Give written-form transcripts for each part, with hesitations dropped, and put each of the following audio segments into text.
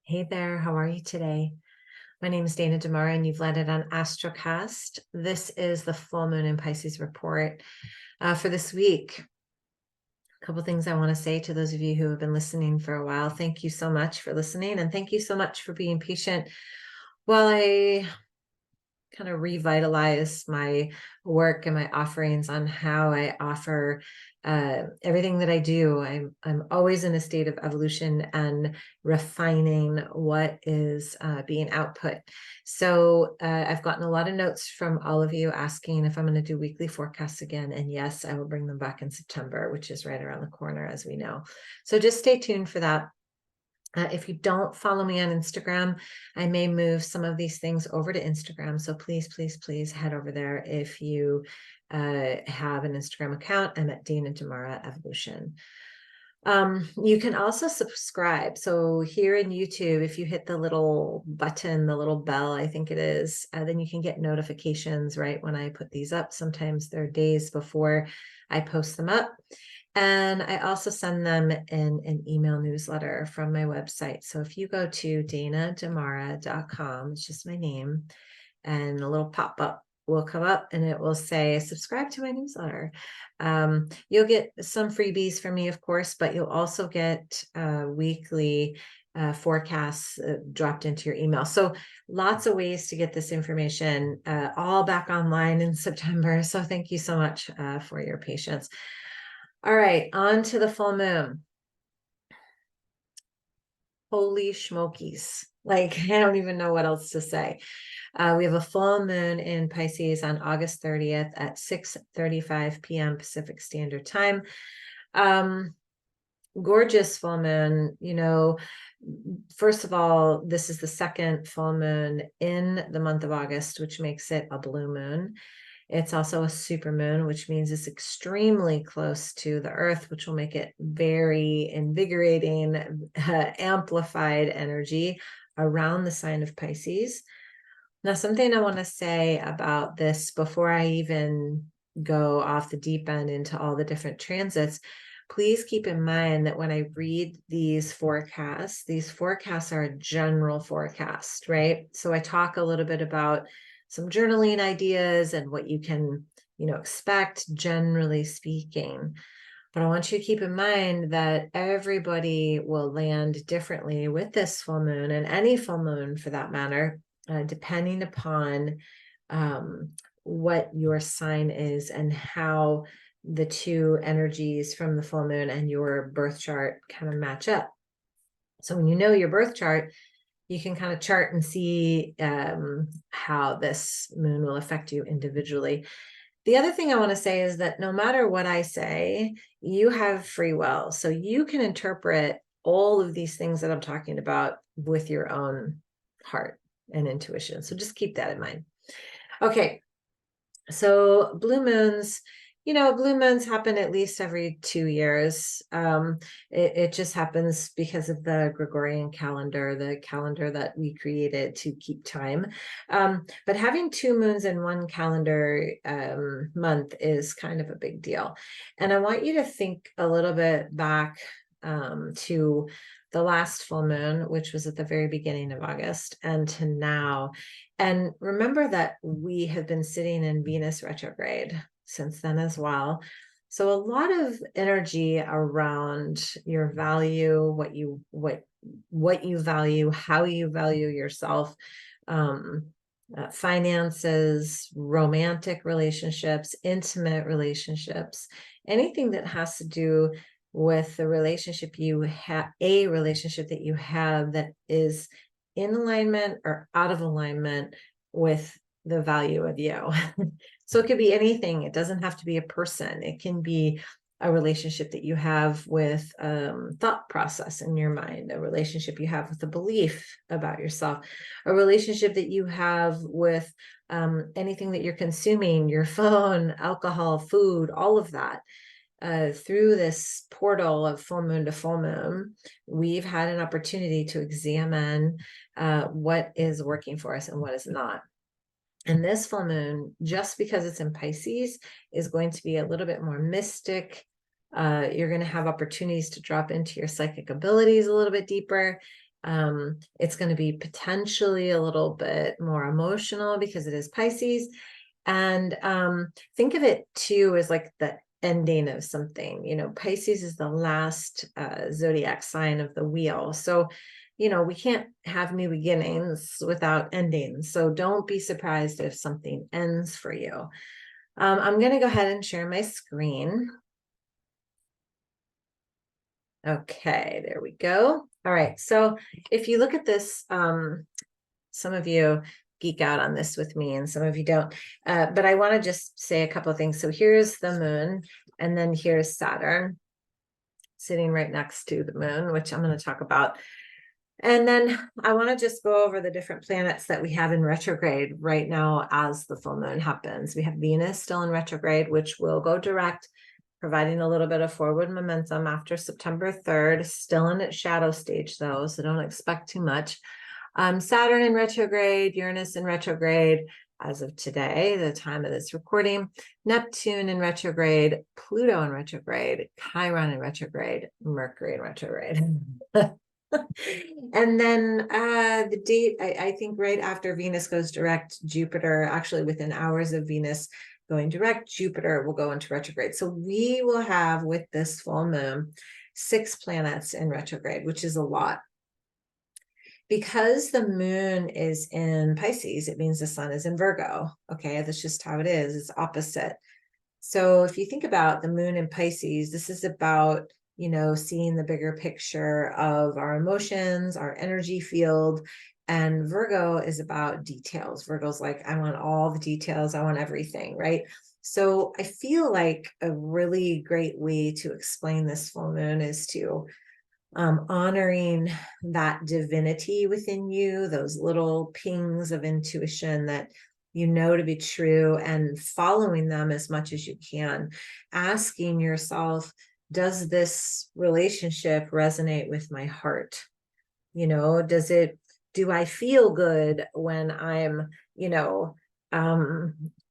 Hey there, how are you today? My name is Dana Demara, and you've landed on Astrocast. This is the full moon in Pisces report for this week. A couple things I want to say to those of you who have been listening for a while. Thank you so much for listening, and thank you so much for being patient while I kind of revitalize my work and my offerings on how I offer everything that I do. I'm always in a state of evolution and refining what is being output. So I've gotten a lot of notes from all of you asking if I'm going to do weekly forecasts again. And yes, I will bring them back in September, which is right around the corner, as we know. So just stay tuned for that. If you don't follow me on Instagram, I may move some of these things over to Instagram. So please, please, please head over there if you have an Instagram account. I'm at Dana Demara Evolution. You can also subscribe. So here in YouTube, if you hit the little button, the little bell, I think it is, then you can get notifications right when I put these up. Sometimes they're days before I post them up. And I also send them in an email newsletter from my website. So if you go to danademara.com, it's just my name, and a little pop-up will come up and it will say, subscribe to my newsletter. You'll get some freebies from me, of course, but you'll also get weekly forecasts dropped into your email. So lots of ways to get this information, all back online in September. So thank you so much for your patience. All right, on to the full moon. Holy schmokies. Like, I don't even know what else to say. We have a full moon in Pisces on August 30th at 6:35 p.m. Pacific Standard Time. Gorgeous full moon. First of all, this is the second full moon in the month of August, which makes it a blue moon. It's also a supermoon, which means it's extremely close to the Earth, which will make it very invigorating, amplified energy around the sign of Pisces. Now, something I want to say about this before I even go off the deep end into all the different transits, please keep in mind that when I read these forecasts are a general forecast, right? So I talk a little bit about some journaling ideas and what you can, expect, generally speaking. But I want you to keep in mind that everybody will land differently with this full moon, and any full moon for that matter, depending upon what your sign is and how the two energies from the full moon and your birth chart kind of match up. So when you know your birth chart, you can kind of chart and see how this moon will affect you individually. The other thing I want to say is that no matter what I say, you have free will. So you can interpret all of these things that I'm talking about with your own heart and intuition. So just keep that in mind. Okay. So blue moons, blue moons happen at least every 2 years. It just happens because of the Gregorian calendar, the calendar that we created to keep time. But having 2 moons in one calendar month is kind of a big deal. And I want you to think a little bit back to the last full moon, which was at the very beginning of August, and to now. And remember that we have been sitting in Venus retrograde since then as well. So a lot of energy around your value, what you value, how you value yourself, finances, romantic relationships, intimate relationships, anything that has to do with the relationship you have, a relationship that you have that is in alignment or out of alignment with the value of you. So it could be anything. It doesn't have to be a person. It can be a relationship that you have with thought process in your mind, a relationship you have with a belief about yourself, a relationship that you have with anything that you're consuming, your phone, alcohol, food, all of that. Through this portal of full moon to full moon, we've had an opportunity to examine what is working for us and what is not. And this full moon, just because it's in Pisces, is going to be a little bit more mystic. You're going to have opportunities to drop into your psychic abilities a little bit deeper. It's going to be potentially a little bit more emotional because it is Pisces. And think of it too as like the ending of something. You know, Pisces is the last zodiac sign of the wheel. So, you know, we can't have new beginnings without endings. So don't be surprised if something ends for you. I'm going to go ahead and share my screen. Okay, there we go. All right. So if you look at this, some of you geek out on this with me and some of you don't, but I want to just say a couple of things. So here's the moon, and then here's Saturn sitting right next to the moon, which I'm going to talk about. And then I want to just go over the different planets that we have in retrograde right now as the full moon happens. We have Venus still in retrograde, which will go direct, providing a little bit of forward momentum after September 3rd, still in its shadow stage though, so don't expect too much. Saturn in retrograde, Uranus in retrograde as of today, the time of this recording, Neptune in retrograde, Pluto in retrograde, Chiron in retrograde, Mercury in retrograde. And then the date, I think right after Venus goes direct, Jupiter, actually within hours of Venus going direct, Jupiter will go into retrograde. So we will have with this full moon 6 planets in retrograde, which is a lot. Because the moon is in Pisces, it means the sun is in Virgo. Okay, that's just how it is. It's opposite. So if you think about the moon in Pisces, this is about, you know, seeing the bigger picture of our emotions, our energy field. And Virgo is about details. Virgo's like, I want all the details. I want everything, right? So I feel like a really great way to explain this full moon is to honoring that divinity within you, those little pings of intuition that you know to be true, and following them as much as you can, asking yourself, does this relationship resonate with my heart? You know, do I feel good when I'm, you know,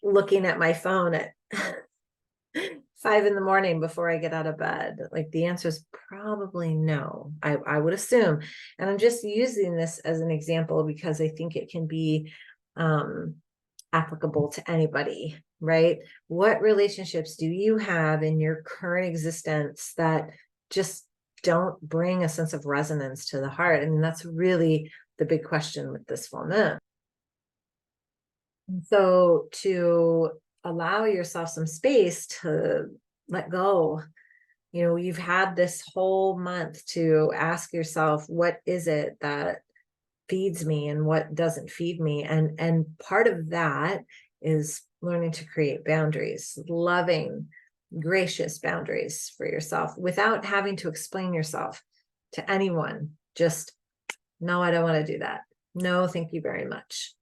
looking at my phone at 5 a.m. before I get out of bed? Like the answer is probably no, I would assume. And I'm just using this as an example because I think it can be applicable to anybody, right? What relationships do you have in your current existence that just don't bring a sense of resonance to the heart? I mean, that's really the big question with this full moon. So to allow yourself some space to let go, you know, you've had this whole month to ask yourself, what is it that feeds me and what doesn't feed me? And part of that is learning to create boundaries, loving, gracious boundaries for yourself without having to explain yourself to anyone. Just, no, I don't want to do that. No, thank you very much.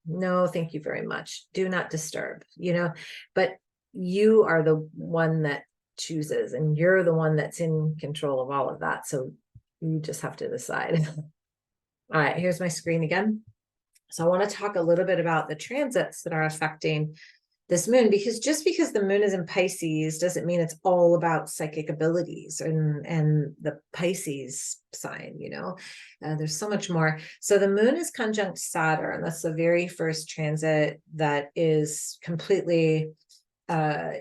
No, thank you very much. Do not disturb, you know, but you are the one that chooses, and you're the one that's in control of all of that. So you just have to decide. All right, here's my screen again. So I want to talk a little bit about the transits that are affecting this moon, because just because the moon is in Pisces doesn't mean it's all about psychic abilities and the Pisces sign, you know. There's so much more. So the moon is conjunct Saturn. That's the very first transit that is completely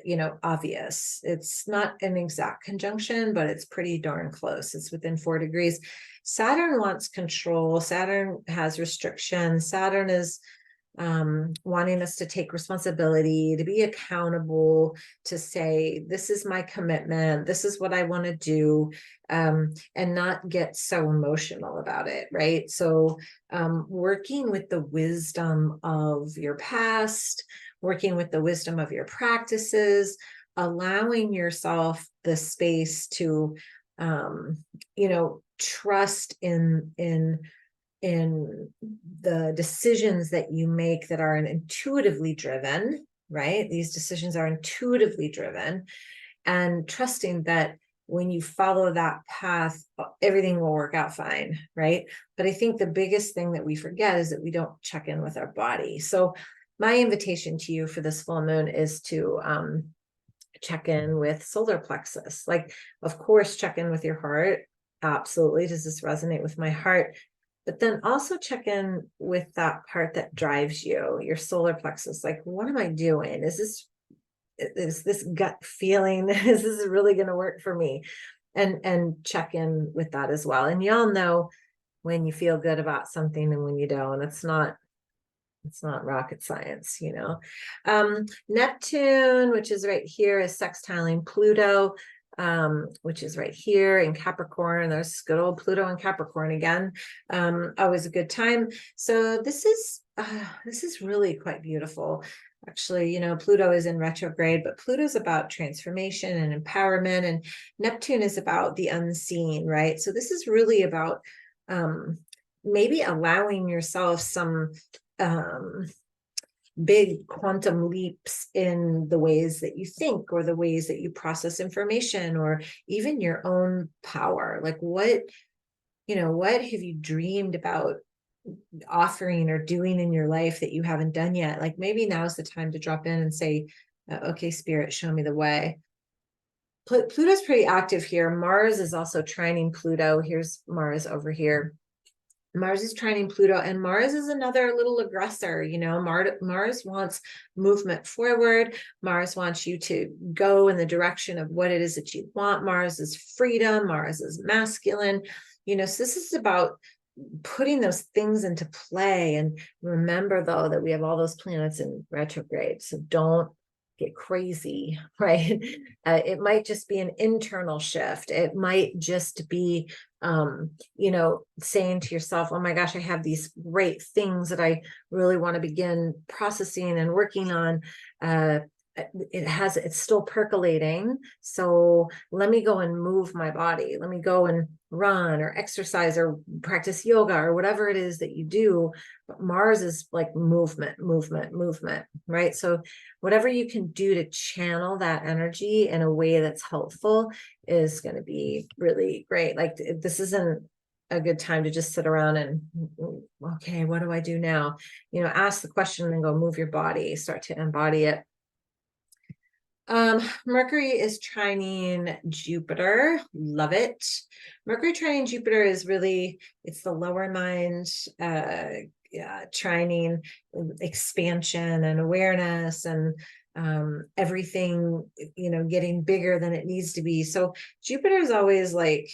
you know, obvious. It's not an exact conjunction, but it's pretty darn close. It's within 4 degrees. Saturn wants control. Saturn has restrictions. Saturn is wanting us to take responsibility, to be accountable, to say, this is my commitment, this is what I want to do, and not get so emotional about it, right? So working with the wisdom of your past, working with the wisdom of your practices, allowing yourself the space to, you know, trust in the decisions that you make that are intuitively driven, right? These decisions are intuitively driven, and trusting that when you follow that path, everything will work out fine, right? But I think the biggest thing that we forget is that we don't check in with our body. So my invitation to you for this full moon is to check in with solar plexus. Like, of course, check in with your heart. Absolutely. Does this resonate with my heart? But then also check in with that part that drives you, your solar plexus. Like, what am I doing? Is this gut feeling, is this really going to work for me? And check in with that as well. And y'all know when you feel good about something and when you don't. It's not rocket science, you know. Neptune, which is right here, is sextiling Pluto, which is right here in Capricorn. There's good old Pluto in Capricorn again. Always a good time. So this is really quite beautiful. Actually, you know, Pluto is in retrograde, but Pluto's about transformation and empowerment, and Neptune is about the unseen, right? So this is really about maybe allowing yourself some big quantum leaps in the ways that you think, or the ways that you process information, or even your own power. Like, what have you dreamed about offering or doing in your life that you haven't done yet? Like, maybe now's the time to drop in and say, okay, Spirit, show me the way. Pluto's pretty active here. Mars is also trining Pluto. Here's Mars over here. Mars is trining Pluto, and Mars is another little aggressor. You know, Mars wants movement forward. Mars wants you to go in the direction of what it is that you want. Mars is freedom. Mars is masculine. You know, so this is about putting those things into play. And remember, though, that we have all those planets in retrograde. So don't get crazy, right? It might just be an internal shift. It might just be, you know, saying to yourself, oh my gosh, I have these great things that I really want to begin processing and working on. It's still percolating. So let me go and move my body. Let me go and run or exercise or practice yoga or whatever it is that you do. But Mars is like movement, right? So whatever you can do to channel that energy in a way that's helpful is going to be really great. Like, this isn't a good time to just sit around and, okay, what do I do now? You know, ask the question and then go move your body, start to embody it. Mercury is trining Jupiter. Love it. Mercury trining Jupiter is really, it's the lower mind, trining expansion and awareness, and everything, you know, getting bigger than it needs to be. So Jupiter is always like,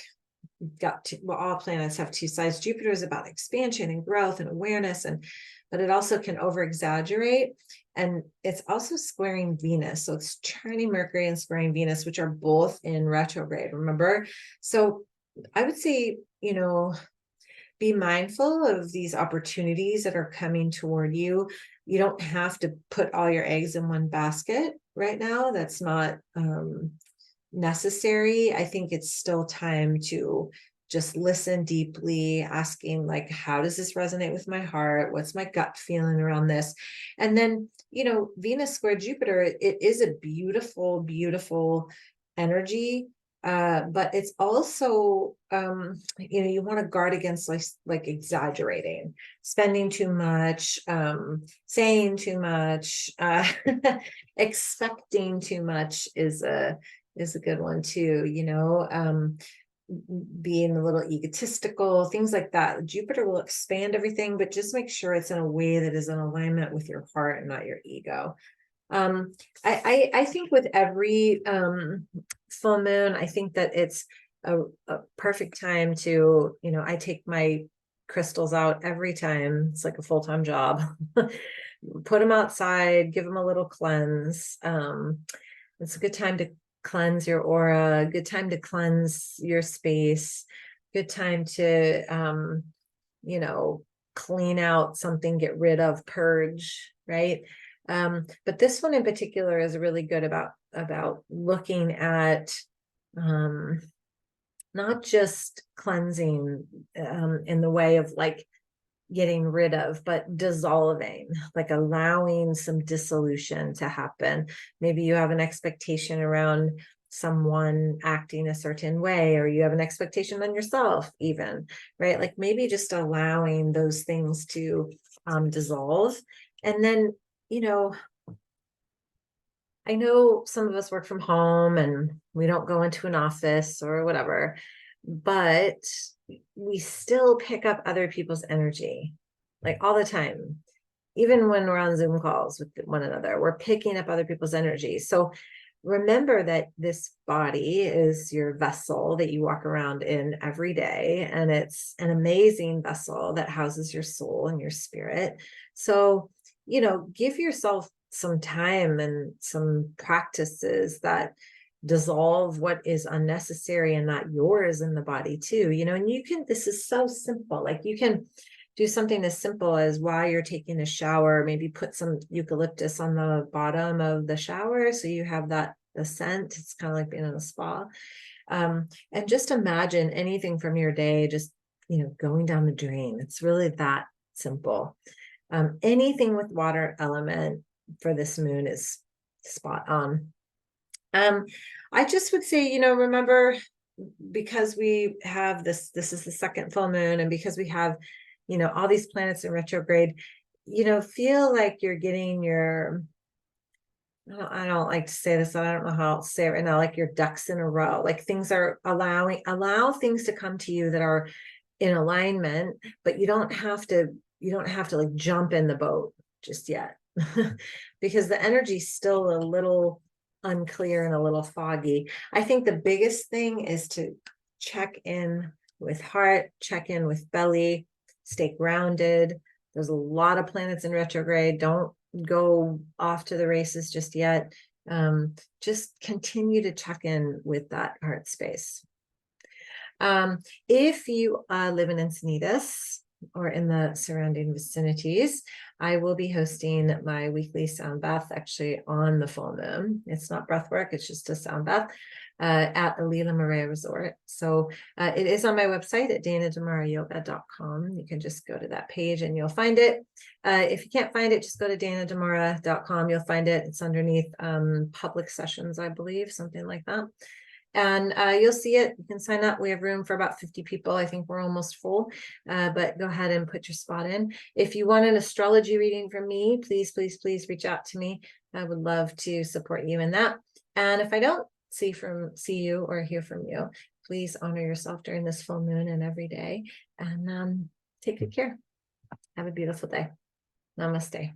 all planets have two sides. Jupiter is about expansion and growth and awareness, but it also can over exaggerate. And it's also squaring Venus. So it's trining Mercury and squaring Venus, which are both in retrograde, remember? So I would say, you know, be mindful of these opportunities that are coming toward you. You don't have to put all your eggs in one basket right now. That's not necessary. I think it's still time to just listen deeply, asking, like, how does this resonate with my heart? What's my gut feeling around this? And then, you know, Venus square Jupiter, it is a beautiful, beautiful energy. But it's also, you know, you want to guard against like exaggerating, spending too much, saying too much, expecting too much is a good one too, you know, being a little egotistical, things like that. Jupiter will expand everything, but just make sure it's in a way that is in alignment with your heart and not your ego. I think with every full moon, I think that it's a perfect time to, you know, I take my crystals out every time. It's like a full-time job. Put them outside, give them a little cleanse. It's a good time to cleanse your aura, good time to cleanse your space, good time to, you know, clean out something, get rid of, purge, right? But this one in particular is really good about looking at not just cleansing in the way of like getting rid of, but dissolving, like allowing some dissolution to happen. Maybe you have an expectation around someone acting a certain way, or you have an expectation on yourself even, right? Like maybe just allowing those things to dissolve. And then, you know, I know some of us work from home and we don't go into an office or whatever, but we still pick up other people's energy, like all the time. Even when we're on Zoom calls with one another, we're picking up other people's energy. So remember that this body is your vessel that you walk around in every day. And it's an amazing vessel that houses your soul and your spirit. So, give yourself some time and some practices that dissolve what is unnecessary and not yours in the body too. And this is so simple. Like, you can do something as simple as, while you're taking a shower, maybe put some eucalyptus on the bottom of the shower so you have the scent. It's kind of like being in a spa. And just imagine anything from your day just going down the drain. It's really that simple. Anything with water element for this moon is spot on. I just would say, remember, because we have this is the second full moon, and because we have all these planets in retrograde, feel like you're getting your, I don't like to say this, I don't know how to say it right now, like your ducks in a row, like things are allow things to come to you that are in alignment, but you don't have to like jump in the boat just yet, because the energy's still a little unclear and a little foggy. I think the biggest thing is to check in with heart, check in with belly, stay grounded. There's a lot of planets in retrograde. Don't go off to the races just yet. Just continue to check in with that heart space. If you live in Encinitas or in the surrounding vicinities, I will be hosting my weekly sound bath actually on the full moon. It's not breath work, it's just a sound bath at Alila Maria Resort. So it is on my website at danadamarayoga.com. You can just go to that page and you'll find it. If you can't find it, just go to danadamara.com. You'll find it. It's underneath public sessions, I believe, something like that. And you'll see it. You can sign up. We have room for about 50 people. I think we're almost full, but go ahead and put your spot in. If you want an astrology reading from me, please, please, please reach out to me. I would love to support you in that. And if I don't see you or hear from you, please honor yourself during this full moon and every day. And take good care. Have a beautiful day. Namaste.